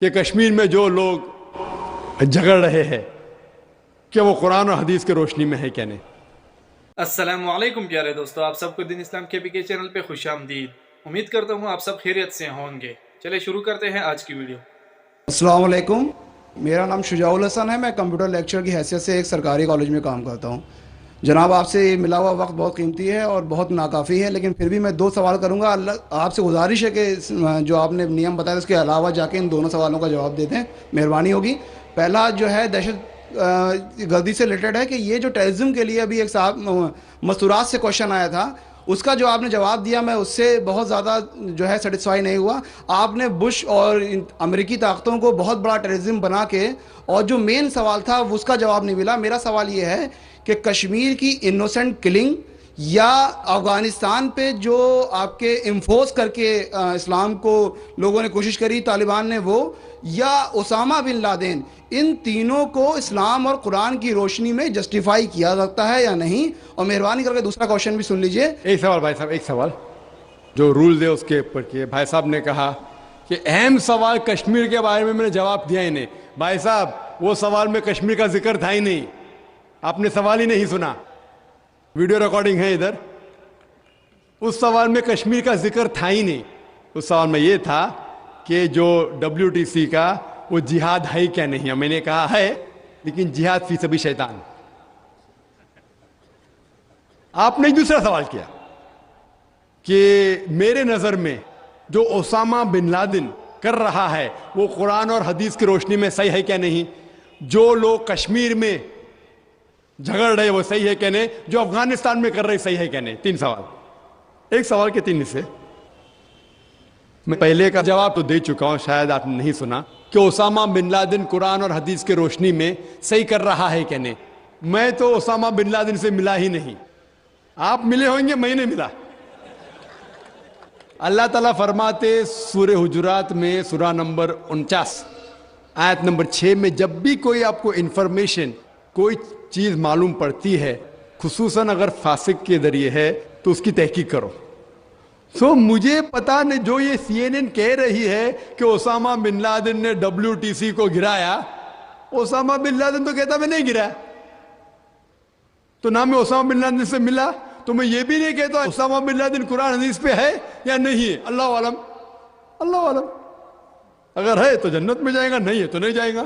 کہ کشمیر میں جو لوگ جھگڑ رہے ہیں کہ وہ قرآن اور حدیث کے روشنی میں ہے کیا نہیں۔ السلام علیکم پیارے دوستو، آپ سب کو دین اسلام کے پی کے چینل پہ خوش آمدید۔ امید کرتا ہوں آپ سب خیریت سے ہوں گے۔ چلے شروع کرتے ہیں آج کی ویڈیو۔ السلام علیکم، میرا نام شجاع الحسن ہے۔ میں کمپیوٹر لیکچر کی حیثیت سے ایک سرکاری کالج میں کام کرتا ہوں۔ جناب، آپ سے ملا ہوا وقت بہت قیمتی ہے اور بہت ناکافی ہے، لیکن پھر بھی میں 2 سوال کروں گا۔ آپ سے گزارش ہے کہ جو آپ نے نیم بتایا اس کے علاوہ جا کے ان دونوں سوالوں کا جواب دے دیں، مہربانی ہوگی۔ پہلا جو ہے دہشت گردی سے ریلیٹڈ ہے کہ یہ جو ٹیررزم کے لیے ابھی ایک صاحب مستورات سے کوشچن آیا تھا، اس کا جو آپ نے جواب دیا میں اس سے بہت زیادہ جو ہے سیٹسفائی نہیں ہوا۔ آپ نے بش اور امریکی طاقتوں کو بہت بڑا ٹیررزم بنا کے، اور جو مین سوال تھا اس کا جواب نہیں ملا۔ میرا سوال یہ ہے کہ کشمیر کی انوسنٹ کلنگ یا افغانستان پہ جو آپ کے انفورس کر کے اسلام کو لوگوں نے کوشش کری، طالبان نے، وہ یا اسامہ بن لادن، ان تینوں کو اسلام اور قرآن کی روشنی میں جسٹیفائی کیا سکتا ہے یا نہیں؟ اور مہربانی کر کے دوسرا کوشچن بھی سن لیجئے۔ ایک سوال بھائی صاحب، ایک سوال جو رولز ہے اس کے اوپر کیے۔ بھائی صاحب نے کہا کہ اہم سوال کشمیر کے بارے میں نے جواب دیا ہی نہیں۔ بھائی صاحب، وہ سوال میں کشمیر کا ذکر تھا ہی نہیں، آپ نے سوال ہی نہیں سنا۔ ویڈیو ریکارڈنگ ہے ادھر، اس سوال میں کشمیر کا ذکر تھا ہی نہیں۔ اس سوال میں یہ تھا کہ جو WTC کا وہ جہاد ہے کیا نہیں ہے۔ میں نے کہا ہے، لیکن جہاد فی سبیل شیطان۔ آپ نے دوسرا سوال کیا کہ میرے نظر میں جو اسامہ بن لادن کر رہا ہے وہ قرآن اور حدیث کی روشنی میں صحیح ہے کیا نہیں، جو لوگ کشمیر میں جھگڑ رہے وہ صحیح ہے کیا نہیں، جو افغانستان میں کر رہے صحیح ہے کیا نہیں۔ 3 سوال، ایک سوال کے 3 حصے۔ میں پہلے کا جواب تو دے چکا ہوں، شاید آپ نے نہیں سنا، کہ اسامہ بن لادن قرآن اور حدیث کے روشنی میں صحیح کر رہا ہے کیا نہیں۔ میں تو اسامہ بن لادن سے ملا ہی نہیں، آپ ملے ہوں گے، میں نہیں ملا۔ اللہ تعالیٰ فرماتے سورہ حجرات میں سورہ نمبر 49 آیت نمبر 6 میں، جب بھی کوئی آپ کو انفارمیشن، کوئی چیز معلوم پڑتی ہے، خصوصاً اگر فاسق کے ذریعے ہے، تو اس کی تحقیق کرو۔ مجھے پتا نہیں، جو یہ CNN کہہ رہی ہے کہ اسامہ بن لادن نے WTC کو گرایا، اسامہ بن لادن تو کہتا میں نہیں گرایا، تو نہ میں اسامہ بن لادن سے ملا، تو میں یہ بھی نہیں کہتا اسامہ بن لادن قرآن حدیث پہ ہے یا نہیں ہے۔ اللہ عالم، اللہ عالم، اگر ہے تو جنت میں جائے گا، نہیں ہے تو نہیں جائے گا۔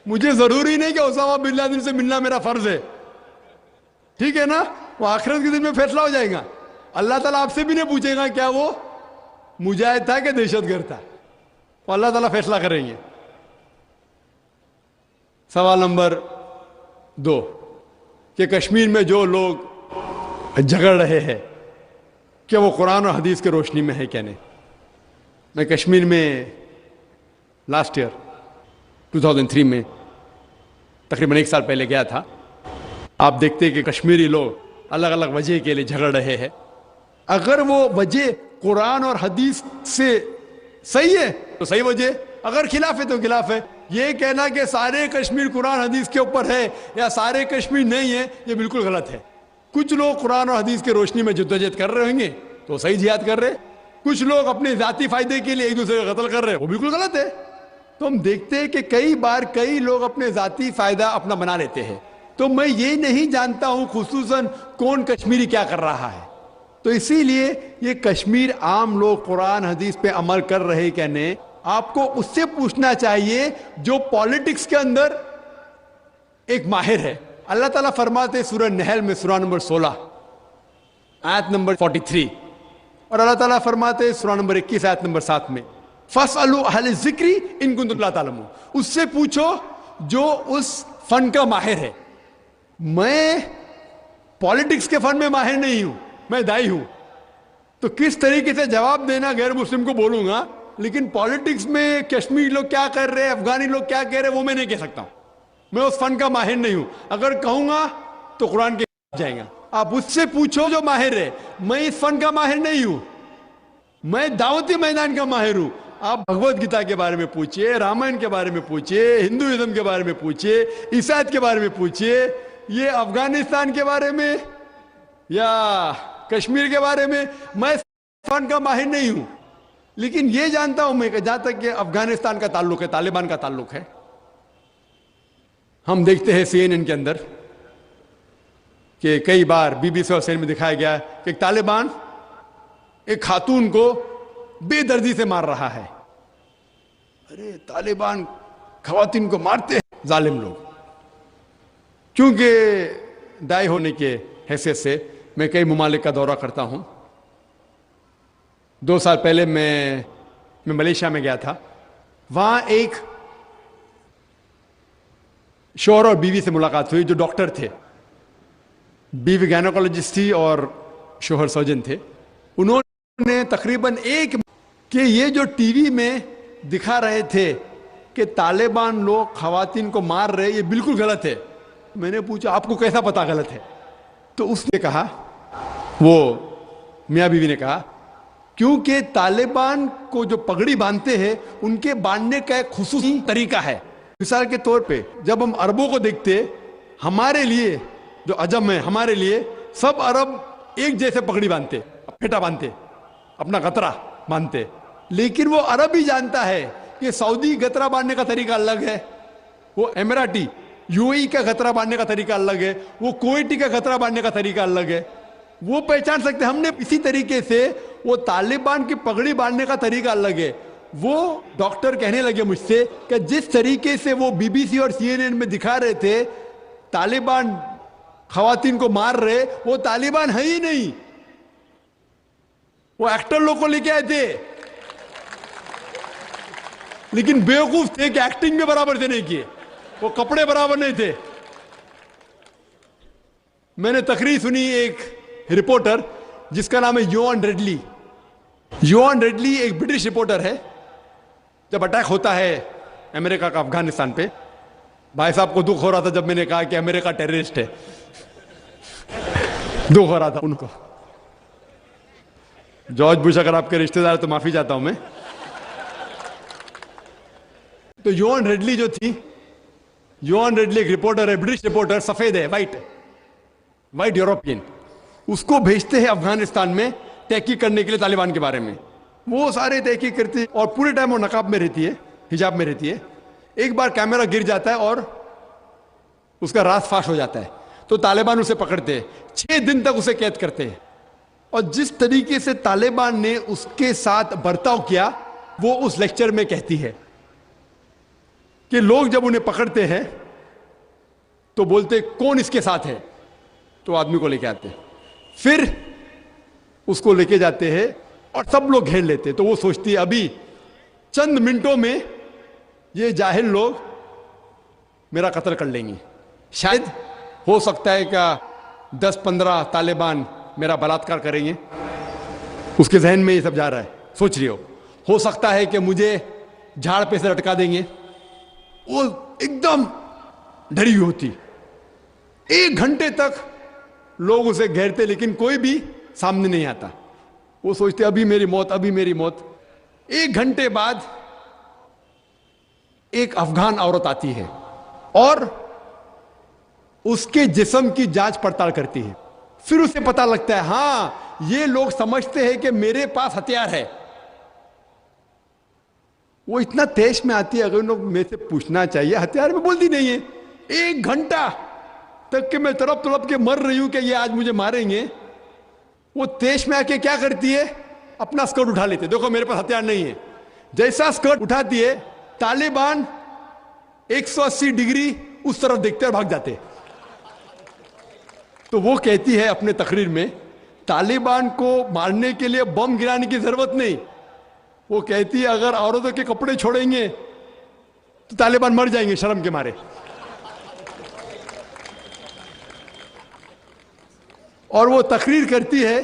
مجھے ضروری نہیں کہ اسامہ بن لادن سے ملنا میرا فرض ہے، ٹھیک ہے نا؟ وہ آخرت کے دن میں فیصلہ ہو جائے گا۔ اللہ تعالیٰ آپ سے بھی نہیں پوچھے گا کیا وہ مجاہد تھا کہ دہشت گرد تھا، وہ اللہ تعالیٰ فیصلہ کریں گے۔ سوال نمبر 2 کہ کشمیر میں جو لوگ جھگڑ رہے ہیں کہ وہ قرآن اور حدیث کے روشنی میں ہے کیا نہیں۔ میں کشمیر میں لاسٹ ایئر 2003 میں تقریباً 1 سال پہلے گیا تھا۔ آپ دیکھتے کہ کشمیری لوگ الگ الگ وجہ کے لیے جھگڑ رہے ہیں۔ اگر وہ وجہ قرآن اور حدیث سے صحیح ہے تو صحیح وجہ، اگر خلاف ہے تو خلاف ہے۔ یہ کہنا کہ سارے کشمیر قرآن حدیث کے اوپر ہے یا سارے کشمیر نہیں ہے، یہ بالکل غلط ہے۔ کچھ لوگ قرآن اور حدیث کی روشنی میں جدوجہد کر رہے ہوں گے تو صحیح جہاد کر رہے، کچھ لوگ اپنے ذاتی فائدے کے لیے ایک دوسرے کا قتل کر رہے، وہ بالکل غلط ہے۔ تو ہم دیکھتے ہیں کہ کئی بار کئی لوگ اپنے ذاتی فائدہ اپنا بنا لیتے ہیں۔ تو میں یہ نہیں جانتا ہوں خصوصاً کون کشمیری کیا کر رہا ہے، تو اسی لیے یہ کشمیر عام لوگ قرآن حدیث پہ عمل کر رہے کیا نہیں، آپ کو اس سے پوچھنا چاہیے جو پالیٹکس کے اندر ایک ماہر ہے۔ اللہ تعالیٰ فرماتے سورہ نحل میں سورہ نمبر 16 آیت نمبر 43، اور اللہ تعالیٰ فرماتے سورہ نمبر 21 آیت نمبر 7 میں، فَاسْأَلُوا أَهْلَ الذِّكْرِ إِن كُنتُمْ لَا تَعْلَمُونَ، اس سے پوچھو جو اس فن کا ماہر ہے۔ میں پالیٹکس کے فن میں ماہر نہیں ہوں، میں دائی ہوں، تو کس طریقے سے جواب دینا غیر مسلم کو بولوں گا، لیکن پالیٹکس میں کشمیری لوگ کیا کر رہے ہیں، افغانی لوگ کیا کہہ رہے ہیں، وہ میں نہیں کہہ سکتا ہوں۔ میں اس فن کا ماہر نہیں ہوں، اگر کہوں گا تو قرآن کے جائیں گا۔ آپ اس سے پوچھو جو ماہر ہے، میں اس فن کا ماہر نہیں ہوں، میں دعوتی میدان کا ماہر ہوں۔ آپ بھگوت گیتا کے بارے میں پوچھئے، رامائن کے بارے میں پوچھئے، ہندوازم کے بارے میں پوچھئے، عیسائیت کے بارے میں پوچھئے، یہ افغانستان کے بارے میں یا کشمیر کے بارے میں، میں فن کا ماہر نہیں ہوں۔ لیکن یہ جانتا ہوں میں کہ جہاں تک کہ افغانستان کا تعلق ہے، طالبان کا تعلق ہے، ہم دیکھتے ہیں CNN کے اندر کہ کئی بار BBC اور CNN میں دکھایا گیا کہ ایک طالبان ایک خاتون کو بے دردی سے مار رہا ہے. ارے طالبان خواتین کو مارتے ہیں ظالم لوگ. کیونکہ دائی ہونے کے حیثیت سے میں کئی ممالک کا دورہ کرتا ہوں. 2 سال پہلے میں ملیشیا میں گیا تھا. وہاں ایک شوہر اور بیوی سے ملاقات ہوئی جو ڈاکٹر تھے. بیوی گائنوکالوجسٹ تھی اور شوہر سرجن تھے. انہوں نے تقریباً کہ یہ جو ٹی وی میں دکھا رہے تھے کہ طالبان لوگ خواتین کو مار رہے، یہ بالکل غلط ہے. میں نے پوچھا آپ کو کیسا پتا غلط ہے؟ تو اس نے کہا، وہ میاں بیوی نے کہا، کیونکہ طالبان کو جو پگڑی باندھتے ہیں ان کے باندھنے کا ایک خصوصی طریقہ ہے. مثال کے طور پہ جب ہم عربوں کو دیکھتے، ہمارے لیے جو عجم ہے، ہمارے لیے سب عرب ایک جیسے پگڑی باندھتے، پھیٹا باندھتے، اپنا غترہ باندھتے. لیکن وہ عرب ہی جانتا ہے کہ سعودی غترہ باندھنے کا طریقہ الگ ہے، وہ اماراتی UAE کا غترہ باندھنے کا طریقہ الگ ہے، وہ کویٹی کا غترہ باندھنے کا طریقہ الگ ہے. وہ پہچان سکتے. ہم نے اسی طریقے سے وہ طالبان کی پگڑی باندھنے کا طریقہ الگ ہے. وہ ڈاکٹر کہنے لگے مجھ سے کہ جس طریقے سے وہ BBC اور CNN میں دکھا رہے تھے طالبان خواتین کو مار رہے، وہ طالبان ہے ہی نہیں، وہ ایکٹر لوگ کو لے کے آئے تھے. لیکن بیوقوف تھے کہ ایکٹنگ میں برابر سے نہیں کیے، وہ کپڑے برابر نہیں تھے. میں نے تقریر سنی ایک رپورٹر جس کا نام ہے یوان ریڈلی. یوان ریڈلی ایک برٹش رپورٹر ہے. جب اٹیک ہوتا ہے امریکہ کا افغانستان پہ، بھائی صاحب کو دکھ ہو رہا تھا جب میں نے کہا کہ امریکہ ٹیررسٹ ہے. دکھ ہو رہا تھا ان کو. جارج بش اگر آپ کے رشتہ دار تو معافی چاہتا ہوں میں. تو یوان ریڈلی جو تھی، یوان ریڈلی ایک رپورٹر ہے، برٹش رپورٹر، سفید ہے، وائٹ یورپین. اس کو بھیجتے ہیں افغانستان میں تحقیق کرنے کے لیے طالبان کے بارے میں. وہ سارے تحقیق کرتے ہیں اور پورے ٹائم وہ نقاب میں رہتی ہے، حجاب میں رہتی ہے. ایک بار کیمرہ گر جاتا ہے اور اس کا راز فاش ہو جاتا ہے تو طالبان اسے پکڑتے ہیں، 6 دن تک اسے قید کرتے ہیں. اور جس طریقے سے طالبان نے اس کے ساتھ برتاؤ کیا وہ اس لیکچر میں کہتی ہے کہ لوگ جب انہیں پکڑتے ہیں تو بولتے کون اس کے ساتھ ہے، تو آدمی کو لے کے آتے ہیں، پھر اس کو لے کے جاتے ہیں اور سب لوگ گھیر لیتے. تو وہ سوچتی ہے ابھی چند منٹوں میں یہ جاہل لوگ میرا قتل کر لیں گے. شاید ہو سکتا ہے کہ 10-15 طالبان میرا بلاತ್ಕಾರ کریں گے. اس کے ذہن میں یہ سب جا رہا ہے. سوچ رہی ہو سکتا ہے کہ مجھے جھاڑ پہ سے لٹکا دیں گے. وہ ایک دم ڈری ہوئی ہوتی. 1 گھنٹے تک لوگ اسے گھیرتے لیکن کوئی بھی سامنے نہیں آتا. وہ سوچتے ابھی میری موت، ابھی میری موت. 1 گھنٹے بعد ایک افغان عورت آتی ہے اور اس کے جسم کی جانچ پڑتال کرتی ہے. پھر اسے پتا لگتا ہے ہاں یہ لوگ سمجھتے ہیں کہ میرے پاس ہتھیار ہے. وہ اتنا تیش میں آتی ہے، اگر لوگ میرے سے پوچھنا چاہیے ہتھیار میں، بولتی نہیں ہے. 1 گھنٹہ تک کہ میں تڑپ کے مر رہی ہوں کہ یہ آج مجھے ماریں گے. وہ تیش میں آ کے کیا کرتی ہے، اپنا اسکرٹ اٹھا لیتے، دیکھو میرے پاس ہتھیار نہیں ہے. جیسا اسکرٹ اٹھاتی ہے طالبان 180 ڈگری اس طرف دیکھتے اور بھاگ جاتے. تو وہ کہتی ہے اپنے تقریر میں طالبان کو مارنے کے لیے بم گرانے کی ضرورت نہیں. وہ کہتی ہے اگر عورتوں کے کپڑے چھوڑیں گے تو طالبان مر جائیں گے شرم کے مارے. اور وہ تقریر کرتی ہے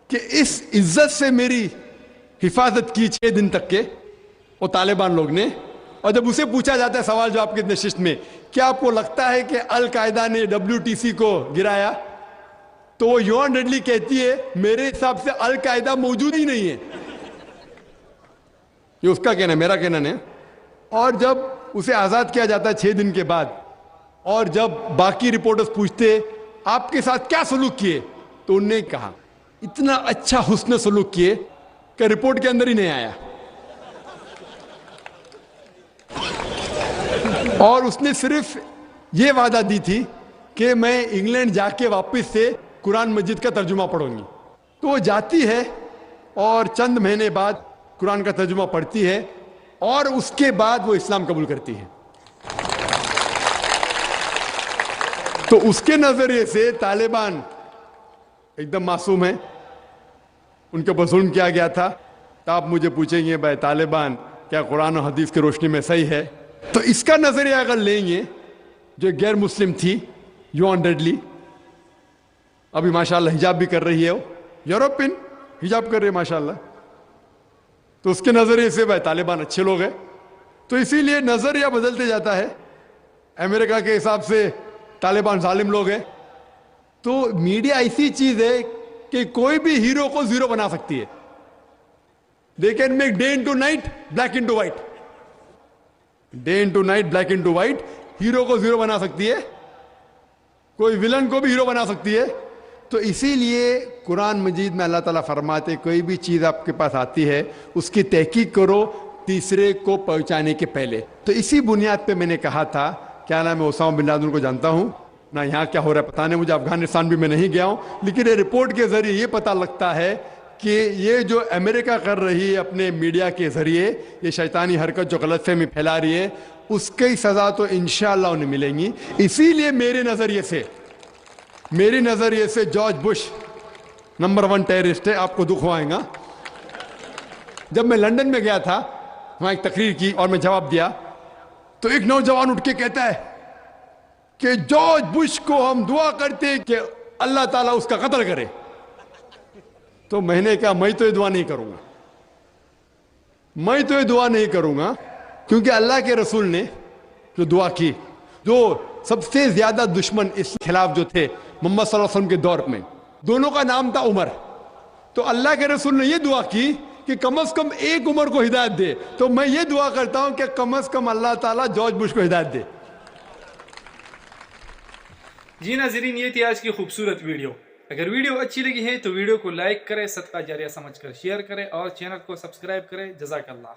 کہ اس عزت سے میری حفاظت کی 6 دن تک کے وہ طالبان لوگ نے. اور جب اسے پوچھا جاتا ہے سوال جواب کی نشست میں کیا آپ کو لگتا ہے کہ القاعدہ نے WTC کو گرایا، تو وہ یوان ریڈلی کہتی ہے میرے حساب سے القاعدہ موجود ہی نہیں ہے. یہ اس کا کہنا ہے، میرا کہنا نہیں. اور جب اسے آزاد کیا جاتا ہے 6 دن کے بعد، اور جب باقی رپورٹرز پوچھتے آپ کے ساتھ کیا سلوک کیے، تو انہوں نے کہا اتنا اچھا حسن سلوک کیے کہ رپورٹ کے اندر ہی نہیں آیا. اور اس نے صرف یہ وعدہ دی تھی کہ میں انگلینڈ جا کے واپس سے قرآن مجید کا ترجمہ پڑھوں گی. تو وہ جاتی ہے اور چند مہینے بعد قرآن کا ترجمہ پڑھتی ہے اور اس کے بعد وہ اسلام قبول کرتی ہے. تو اس کے نظریے سے طالبان ایک دم معصوم ہیں, ان کے اوپر ظلم کیا گیا تھا. تو آپ مجھے پوچھیں گے بھائی طالبان کیا قرآن و حدیث کی روشنی میں صحیح ہے؟ تو اس کا نظریہ اگر لیں گے, جو غیر مسلم تھی یوان ڈیڈلی, ابھی ماشاءاللہ حجاب بھی کر رہی ہے, وہ یورپین حجاب کر رہی ہے ماشاءاللہ, تو اس کے نظریے سے بھائی طالبان اچھے لوگ ہیں. تو اسی لیے نظریہ بدلتے جاتا ہے. امریکہ کے حساب سے طالبان ظالم لوگ ہیں. تو میڈیا ایسی چیز ہے کہ کوئی بھی ہیرو کو زیرو بنا سکتی ہے. They can make day into night black into white, day into night black into white. Hero کو زیرو بنا سکتی ہے, کوئی ولن کو بھی ہیرو بنا سکتی ہے. تو اسی لیے قرآن مجید میں اللہ تعالیٰ فرماتے کوئی بھی چیز آپ کے پاس آتی ہے اس کی تحقیق کرو تیسرے کو پہنچانے کے پہلے. تو اسی بنیاد پہ میں نے کہا تھا, کیا نام ہے, اسامہ بن لادن کو جانتا ہوں نہ, یہاں کیا ہو رہا ہے پتہ نہیں مجھے, افغانستان بھی میں نہیں گیا ہوں, لیکن یہ رپورٹ کے ذریعے یہ پتہ لگتا ہے کہ یہ جو امریکہ کر رہی ہے اپنے میڈیا کے ذریعے, یہ شیطانی حرکت جو غلط فہمی پھیلا رہی ہے, اس کی سزا تو انشاءاللہ انہیں ملیں گی. اسی لیے میرے نظریے سے جارج بش نمبر 1 ٹیررسٹ ہے. آپ کو دکھ ہوائے گا. جب میں لندن میں گیا تھا, وہاں ایک تقریر کی اور میں جواب دیا, تو ایک نوجوان اٹھ کے کہتا ہے کہ جارج بش کو ہم دعا کرتے ہیں کہ اللہ تعالیٰ اس کا قتل کرے. تو میں نے کہا میں تو یہ دعا نہیں کروں گا, کیونکہ اللہ کے رسول نے جو دعا کی, جو سب سے زیادہ دشمن اس خلاف جو تھے محمد صلی اللہ علیہ وسلم کے دور میں, دونوں کا نام تھا عمر. تو اللہ کے رسول نے یہ دعا کی کہ کم از کم ایک عمر کو ہدایت دے. تو میں یہ دعا کرتا ہوں کہ کم از کم اللہ تعالیٰ جارج بش کو ہدایت دے. جی ناظرین, یہ تھی آج کی خوبصورت ویڈیو. اگر ویڈیو اچھی لگی ہے تو ویڈیو کو لائک کریں, صدقہ جاریہ سمجھ کر شیئر کریں اور چینل کو سبسکرائب کریں. جزاک اللہ.